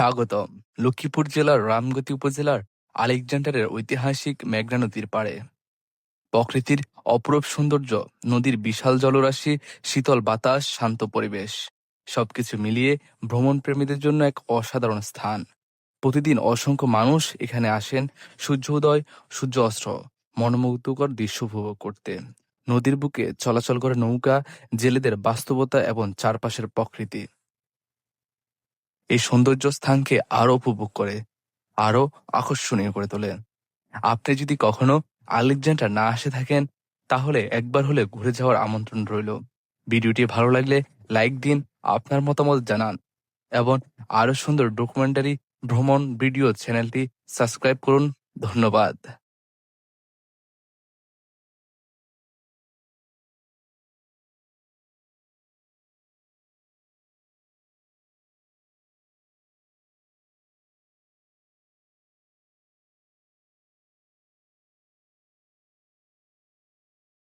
স্বাগতম। লক্ষ্মীপুর জেলার রামগতি উপজেলার আলেকজান্ডারের ঐতিহাসিক মেঘনা নদীর পাড়ে। প্রকৃতির অপরূপ সৌন্দর্য, নদীর বিশাল জলরাশি, শীতল বাতাস, শান্ত পরিবেশ, সবকিছু মিলিয়ে ভ্রমণ প্রেমীদের জন্য এক অসাধারণ স্থান। প্রতিদিন অসংখ্য মানুষ এখানে আসেন সূর্য উদয়, সূর্য অস্ত, মনোমুগ্ধকর দৃশ্য উপভোগ করতে। নদীর বুকে চলাচল করে নৌকা, জেলেদের বাস্তবতা এবং চারপাশের প্রকৃতি এই সৌন্দর্য স্থানকে আরো উপভোগ করে, আরো আকর্ষণীয় করে তোলে। আপনি যদি কখনো আলেকজান্ডার না আসে থাকেন, তাহলে একবার হলে ঘুরে যাওয়ার আমন্ত্রণ রইল। ভিডিওটি ভালো লাগলে লাইক দিন, আপনার মতামত জানান এবং আরো সুন্দর ডকুমেন্টারি ভ্রমণ ভিডিও চ্যানেলটি সাবস্ক্রাইব করুন। ধন্যবাদ।